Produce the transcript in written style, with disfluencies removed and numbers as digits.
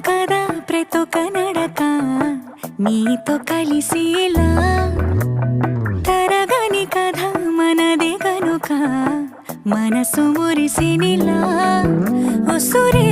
కదా ప్రతొక నడక నీతో కలిసేలా తరగని కథ మనదే కనుక మనసు మురిసినిలా ఉసురే